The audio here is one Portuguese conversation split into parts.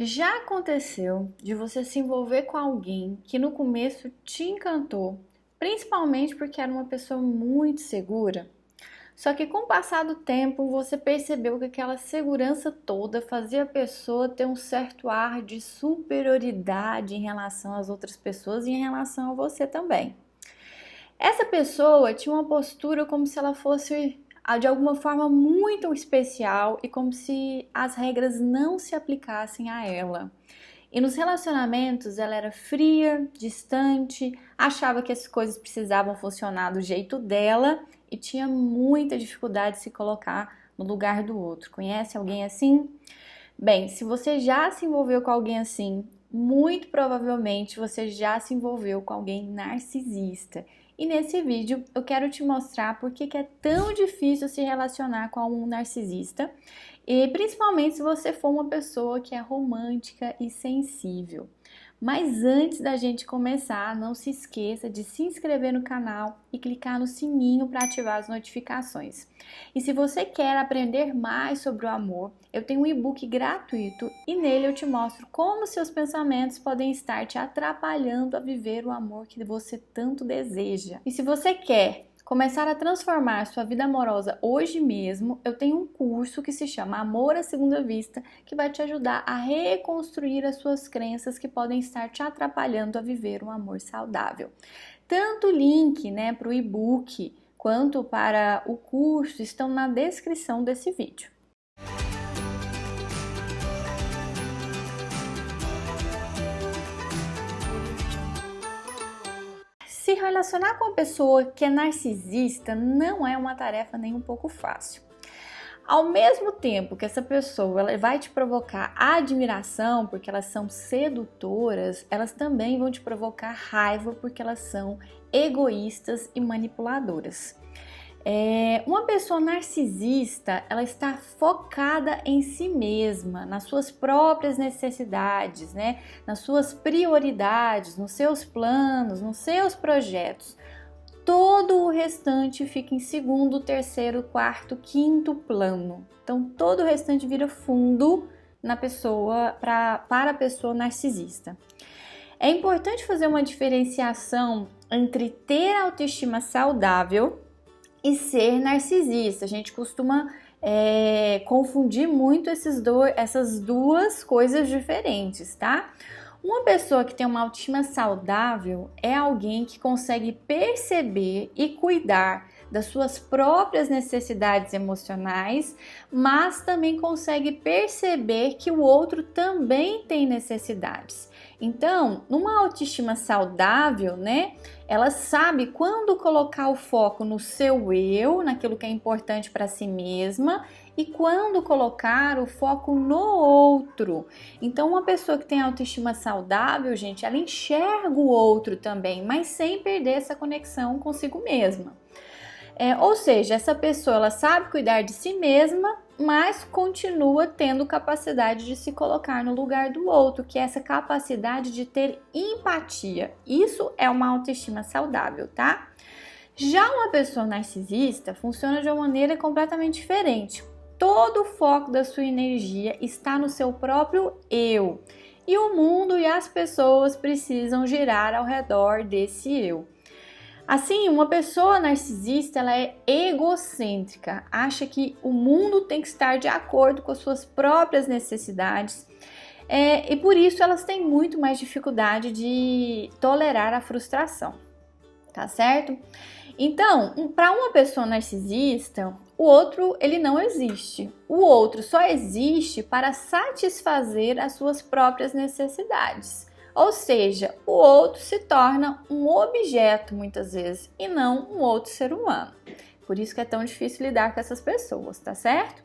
Já aconteceu de você se envolver com alguém que no começo te encantou, principalmente porque era uma pessoa muito segura? Só que com o passar do tempo você percebeu que aquela segurança toda fazia a pessoa ter um certo ar de superioridade em relação às outras pessoas e em relação a você também. Essa pessoa tinha uma postura como se ela fosse de alguma forma muito especial e como se as regras não se aplicassem a ela. E nos relacionamentos ela era fria, distante, achava que as coisas precisavam funcionar do jeito dela e tinha muita dificuldade de se colocar no lugar do outro. Conhece alguém assim? Bem, se você já se envolveu com alguém assim, muito provavelmente você já se envolveu com alguém narcisista. E nesse vídeo eu quero te mostrar por que é tão difícil se relacionar com um narcisista, e principalmente se você for uma pessoa que é romântica e sensível. Mas antes da gente começar, não se esqueça de se inscrever no canal e clicar no sininho para ativar as notificações. E se você quer aprender mais sobre o amor, eu tenho um e-book gratuito e nele eu te mostro como seus pensamentos podem estar te atrapalhando a viver o amor que você tanto deseja. E se você quer começar a transformar sua vida amorosa hoje mesmo, eu tenho um curso que se chama Amor à Segunda Vista, que vai te ajudar a reconstruir as suas crenças que podem estar te atrapalhando a viver um amor saudável. Tanto o link, para o e-book quanto para o curso estão na descrição desse vídeo. Se relacionar com uma pessoa que é narcisista não é uma tarefa nem um pouco fácil. Ao mesmo tempo que essa pessoa ela vai te provocar admiração porque elas são sedutoras, elas também vão te provocar raiva porque elas são egoístas e manipuladoras. Uma pessoa narcisista, ela está focada em si mesma, nas suas próprias necessidades, nas suas prioridades, nos seus planos, nos seus projetos. Todo o restante fica em segundo, terceiro, quarto, quinto plano. Então, todo o restante vira fundo na pessoa, para a pessoa narcisista. É importante fazer uma diferenciação entre ter autoestima saudável e ser narcisista. A gente costuma confundir muito essas duas coisas diferentes, tá? Uma pessoa que tem uma autoestima saudável é alguém que consegue perceber e cuidar das suas próprias necessidades emocionais, mas também consegue perceber que o outro também tem necessidades. Então, numa autoestima saudável, ela sabe quando colocar o foco no seu eu, naquilo que é importante para si mesma, e quando colocar o foco no outro. Então, uma pessoa que tem autoestima saudável, gente, ela enxerga o outro também, mas sem perder essa conexão consigo mesma. Ou seja, essa pessoa ela sabe cuidar de si mesma, mas continua tendo capacidade de se colocar no lugar do outro, que é essa capacidade de ter empatia. Isso é uma autoestima saudável, tá? Já uma pessoa narcisista funciona de uma maneira completamente diferente. Todo o foco da sua energia está no seu próprio eu. E o mundo e as pessoas precisam girar ao redor desse eu. Assim, uma pessoa narcisista, ela é egocêntrica, acha que o mundo tem que estar de acordo com as suas próprias necessidades, e por isso elas têm muito mais dificuldade de tolerar a frustração, tá certo? Então, para uma pessoa narcisista, o outro ele não existe. O outro só existe para satisfazer as suas próprias necessidades. Ou seja, o outro se torna um objeto muitas vezes e não um outro ser humano. Por isso que é tão difícil lidar com essas pessoas, tá certo?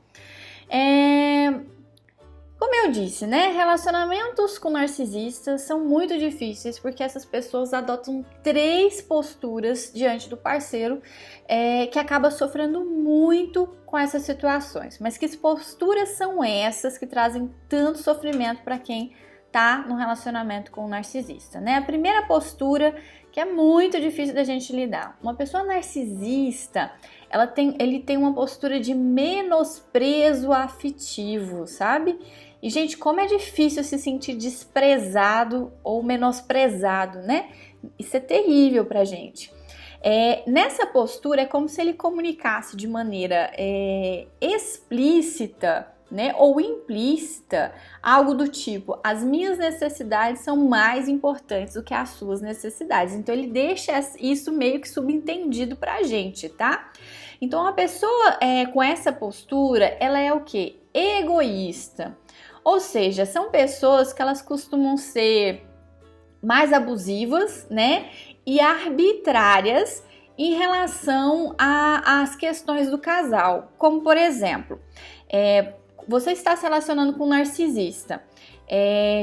Como eu disse, relacionamentos com narcisistas são muito difíceis porque essas pessoas adotam 3 posturas diante do parceiro que acaba sofrendo muito com essas situações. Mas que posturas são essas que trazem tanto sofrimento para quem tá no relacionamento com o narcisista, A primeira postura, que é muito difícil da gente lidar. Uma pessoa narcisista, ele tem uma postura de menosprezo afetivo, sabe? E, gente, como é difícil se sentir desprezado ou menosprezado, né? Isso é terrível pra gente. Nessa postura é como se ele comunicasse de maneira explícita, né, ou implícita, algo do tipo: as minhas necessidades são mais importantes do que as suas necessidades. Então ele deixa isso meio que subentendido pra gente, tá? Então uma pessoa com essa postura, ela é o quê? Egoísta. Ou seja, são pessoas que elas costumam ser mais abusivas, né, e arbitrárias em relação às questões do casal. Como, por exemplo, você está se relacionando com um narcisista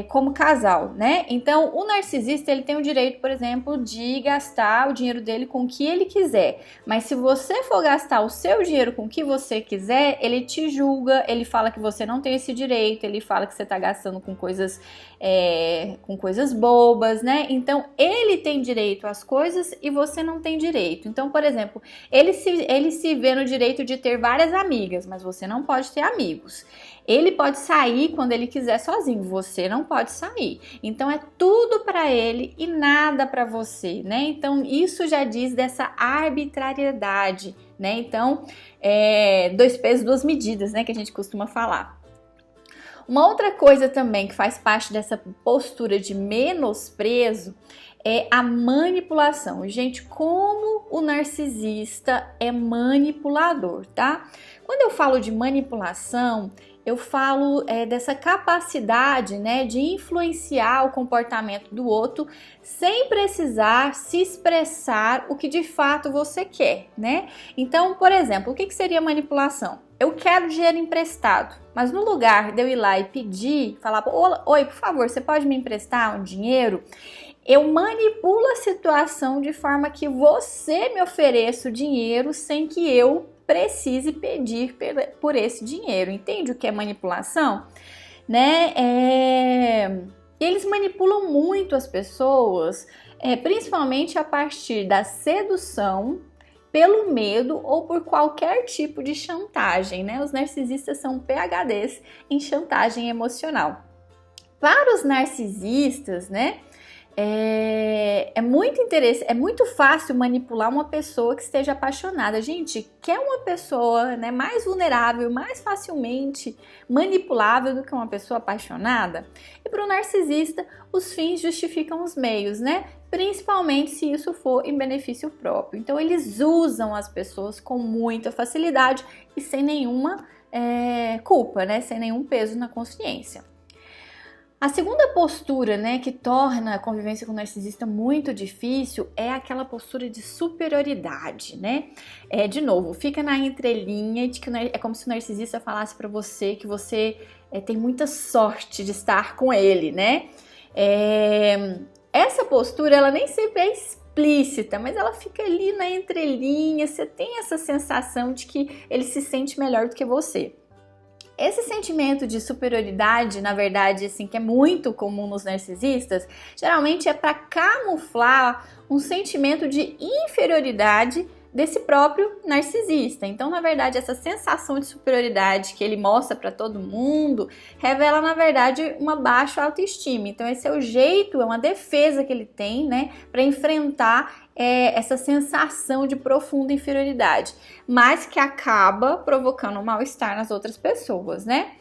como casal, né? Então, o narcisista, ele tem o direito, por exemplo, de gastar o dinheiro dele com o que ele quiser. Mas se você for gastar o seu dinheiro com o que você quiser, ele te julga, ele fala que você não tem esse direito, ele fala que você está gastando com coisas bobas, né? Então, ele tem direito às coisas e você não tem direito. Então, por exemplo, ele se vê no direito de ter várias amigas, mas você não pode ter amigos. Ele pode sair quando ele quiser sozinho, você não pode sair. Então é tudo para ele e nada para você, né? Então isso já diz dessa arbitrariedade, né? Então, dois pesos, duas medidas, né? Que a gente costuma falar. Uma outra coisa também que faz parte dessa postura de menosprezo é a manipulação. Gente, como o narcisista é manipulador, tá? Quando eu falo de manipulação, eu falo dessa capacidade, né, de influenciar o comportamento do outro sem precisar se expressar o que de fato você quer, né? Então, por exemplo, o que seria manipulação? Eu quero dinheiro emprestado, mas no lugar de eu ir lá e pedir, falar: oi, por favor, você pode me emprestar um dinheiro? Eu manipulo a situação de forma que você me ofereça o dinheiro sem que eu precise pedir por esse dinheiro. Entende o que é manipulação? Né? Eles manipulam muito as pessoas, principalmente a partir da sedução, pelo medo ou por qualquer tipo de chantagem, né? Os narcisistas são PhDs em chantagem emocional. Para os narcisistas, né? É muito fácil manipular uma pessoa que esteja apaixonada. Gente, quer uma pessoa, né, mais vulnerável, mais facilmente manipulável do que uma pessoa apaixonada? E para o narcisista, os fins justificam os meios, né? Principalmente se isso for em benefício próprio. Então eles usam as pessoas com muita facilidade e sem nenhuma culpa, né? Sem nenhum peso na consciência. A segunda postura, né, que torna a convivência com o narcisista muito difícil é aquela postura de superioridade, né? De novo, fica na entrelinha de que é como se o narcisista falasse para você que você tem muita sorte de estar com ele, né? Essa postura, ela nem sempre é explícita, mas ela fica ali na entrelinha, você tem essa sensação de que ele se sente melhor do que você. Esse sentimento de superioridade, na verdade, assim, que é muito comum nos narcisistas, geralmente é para camuflar um sentimento de inferioridade desse próprio narcisista. Então, na verdade, essa sensação de superioridade que ele mostra para todo mundo revela, na verdade, uma baixa autoestima. Então, esse é o jeito, é uma defesa que ele tem, né, para enfrentar essa sensação de profunda inferioridade, mas que acaba provocando um mal-estar nas outras pessoas, né?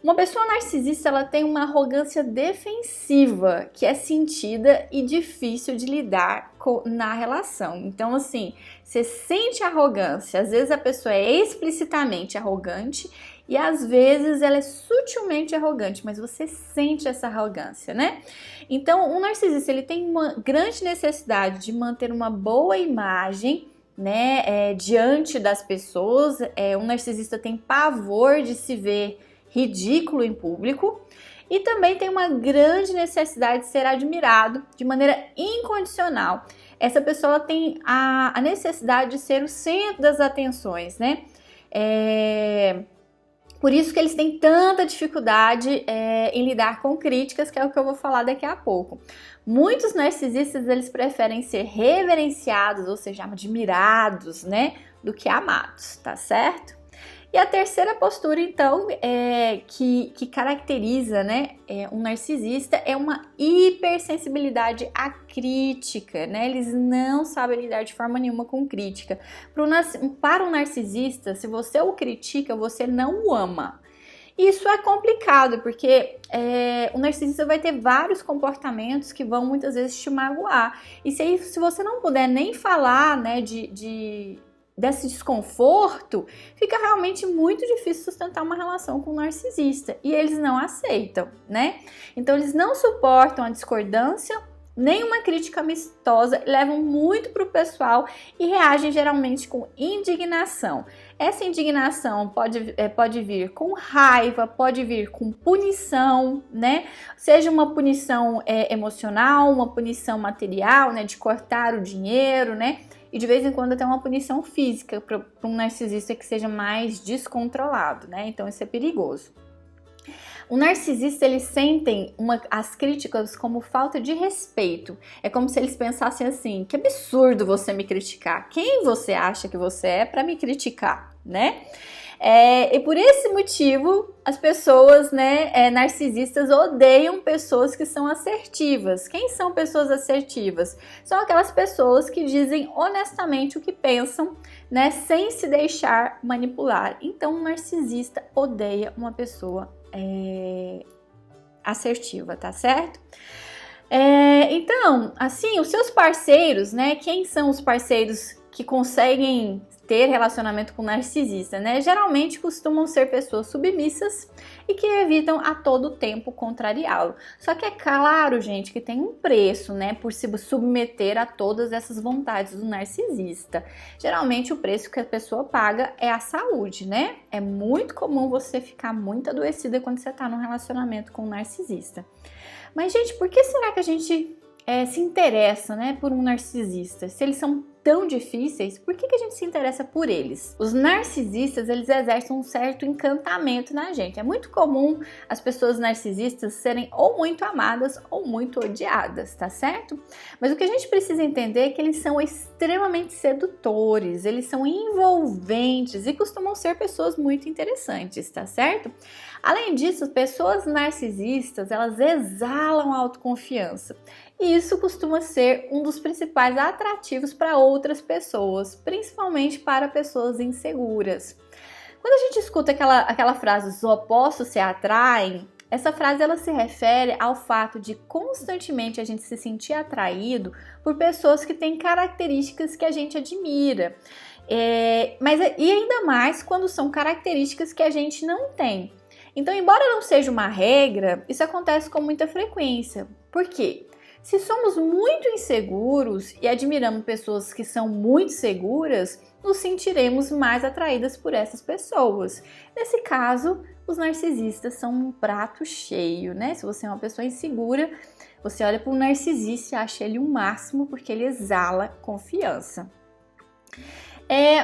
Uma pessoa narcisista, ela tem uma arrogância defensiva que é sentida e difícil de lidar na relação. Então, assim, você sente arrogância, às vezes a pessoa é explicitamente arrogante e às vezes ela é sutilmente arrogante, mas você sente essa arrogância, né? Então, o narcisista, ele tem uma grande necessidade de manter uma boa imagem, né, diante das pessoas. O narcisista tem pavor de se ver ridículo em público e também tem uma grande necessidade de ser admirado de maneira incondicional. Essa pessoa tem a necessidade de ser o centro das atenções, né? Por isso que eles têm tanta dificuldade em lidar com críticas, que é o que eu vou falar daqui a pouco. Muitos narcisistas, eles preferem ser reverenciados, ou seja, admirados, né, do que amados, tá certo? E a terceira postura, então, que caracteriza, né, um narcisista é uma hipersensibilidade à crítica, né? Eles não sabem lidar de forma nenhuma com crítica. Para um narcisista, se você o critica, você não o ama. Isso é complicado, porque o narcisista vai ter vários comportamentos que vão muitas vezes te magoar. E se você não puder nem falar, né, desse desconforto, fica realmente muito difícil sustentar uma relação com o narcisista. E eles não aceitam, né? Então eles não suportam a discordância, nem uma crítica amistosa, levam muito para o pessoal e reagem geralmente com indignação. Essa indignação pode vir com raiva, pode vir com punição, né? Seja uma punição emocional, uma punição material, né? De cortar o dinheiro, né? E de vez em quando até uma punição física para um narcisista que seja mais descontrolado, né? Então isso é perigoso. O narcisista, eles sentem as críticas como falta de respeito. É como se eles pensassem assim, que absurdo você me criticar. Quem você acha que você é para me criticar, né? E por esse motivo, as pessoas, né, narcisistas odeiam pessoas que são assertivas. Quem são pessoas assertivas? São aquelas pessoas que dizem honestamente o que pensam, né, sem se deixar manipular. Então, um narcisista odeia uma pessoa assertiva, tá certo? Então, assim, os seus parceiros, né? Quem são os parceiros que conseguem ter relacionamento com narcisista, né? Geralmente costumam ser pessoas submissas e que evitam a todo tempo contrariá-lo. Só que é claro, gente, que tem um preço, né? Por se submeter a todas essas vontades do narcisista. Geralmente o preço que a pessoa paga é a saúde, né? É muito comum você ficar muito adoecida quando você tá num relacionamento com um narcisista. Mas, gente, por que será que a gente se interessa, né, por um narcisista? Se eles são tão difíceis, por que a gente se interessa por eles? Os narcisistas, eles exercem um certo encantamento na gente. É muito comum as pessoas narcisistas serem ou muito amadas ou muito odiadas, tá certo? Mas o que a gente precisa entender é que eles são extremamente sedutores, eles são envolventes e costumam ser pessoas muito interessantes, tá certo? Além disso, pessoas narcisistas, elas exalam autoconfiança. E isso costuma ser um dos principais atrativos para outras pessoas, principalmente para pessoas inseguras. Quando a gente escuta aquela frase, os opostos se atraem, essa frase ela se refere ao fato de constantemente a gente se sentir atraído por pessoas que têm características que a gente admira. E ainda mais quando são características que a gente não tem. Então, embora não seja uma regra, isso acontece com muita frequência. Por quê? Se somos muito inseguros e admiramos pessoas que são muito seguras, nos sentiremos mais atraídas por essas pessoas. Nesse caso, os narcisistas são um prato cheio, né? Se você é uma pessoa insegura, você olha para o narcisista e acha ele o máximo porque ele exala confiança.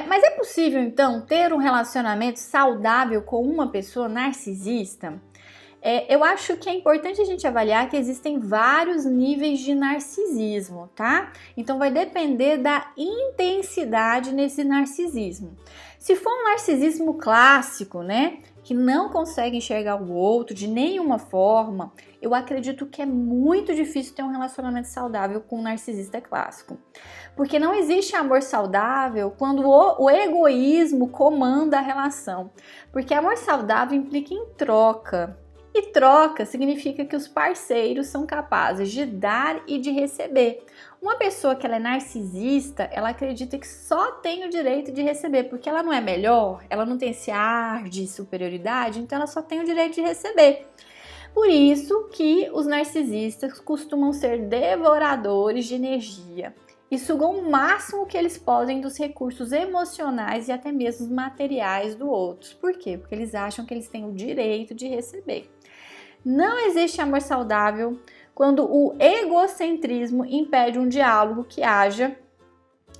Mas é possível, então, ter um relacionamento saudável com uma pessoa narcisista? Eu acho que é importante a gente avaliar que existem vários níveis de narcisismo, tá? Então vai depender da intensidade nesse narcisismo. Se for um narcisismo clássico, né, que não consegue enxergar o outro de nenhuma forma, eu acredito que é muito difícil ter um relacionamento saudável com um narcisista clássico. Porque não existe amor saudável quando o egoísmo comanda a relação. Porque amor saudável implica em troca. E troca significa que os parceiros são capazes de dar e de receber. Uma pessoa que ela é narcisista, ela acredita que só tem o direito de receber, porque ela não é melhor, ela não tem esse ar de superioridade, então ela só tem o direito de receber. Por isso que os narcisistas costumam ser devoradores de energia e sugam o máximo que eles podem dos recursos emocionais e até mesmo materiais do outro. Por quê? Porque eles acham que eles têm o direito de receber. Não existe amor saudável quando o egocentrismo impede um diálogo que haja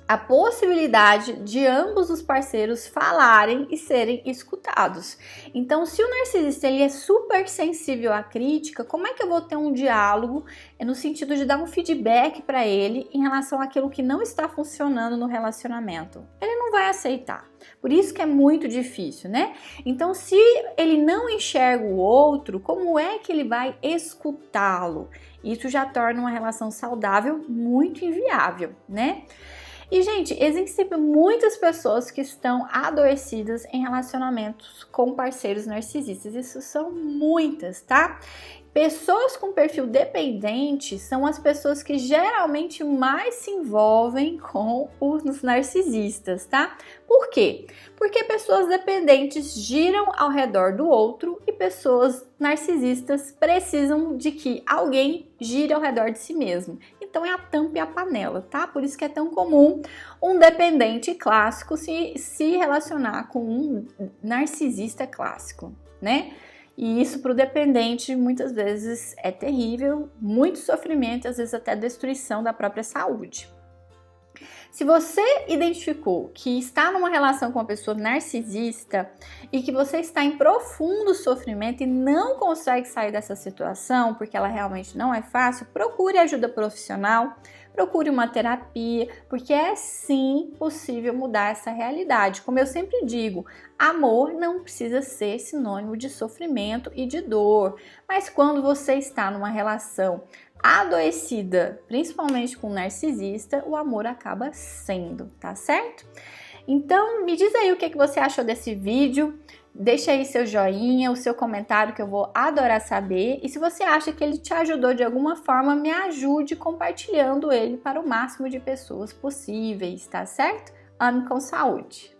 a possibilidade de ambos os parceiros falarem e serem escutados. Então, se o narcisista ele é super sensível à crítica, como é que eu vou ter um diálogo no sentido de dar um feedback para ele em relação àquilo que não está funcionando no relacionamento? Ele não vai aceitar. Por isso que é muito difícil, né? Então, se ele não enxerga o outro, como é que ele vai escutá-lo? Isso já torna uma relação saudável muito inviável, né? E, gente, existem muitas pessoas que estão adoecidas em relacionamentos com parceiros narcisistas. Isso são muitas, tá? Pessoas com perfil dependente são as pessoas que geralmente mais se envolvem com os narcisistas, tá? Por quê? Porque pessoas dependentes giram ao redor do outro e pessoas narcisistas precisam de que alguém gire ao redor de si mesmo. Então é a tampa e a panela, tá? Por isso que é tão comum um dependente clássico se relacionar com um narcisista clássico, né? E isso para o dependente muitas vezes é terrível, muito sofrimento, às vezes até destruição da própria saúde. Se você identificou que está numa relação com uma pessoa narcisista e que você está em profundo sofrimento e não consegue sair dessa situação, porque ela realmente não é fácil, procure ajuda profissional, procure uma terapia, porque é sim possível mudar essa realidade. Como eu sempre digo, amor não precisa ser sinônimo de sofrimento e de dor, mas quando você está numa relação adoecida, principalmente com um narcisista, o amor acaba sendo, tá certo? Então, me diz aí o que você achou desse vídeo, deixa aí seu joinha, o seu comentário que eu vou adorar saber, e se você acha que ele te ajudou de alguma forma, me ajude compartilhando ele para o máximo de pessoas possíveis, tá certo? Ame com saúde!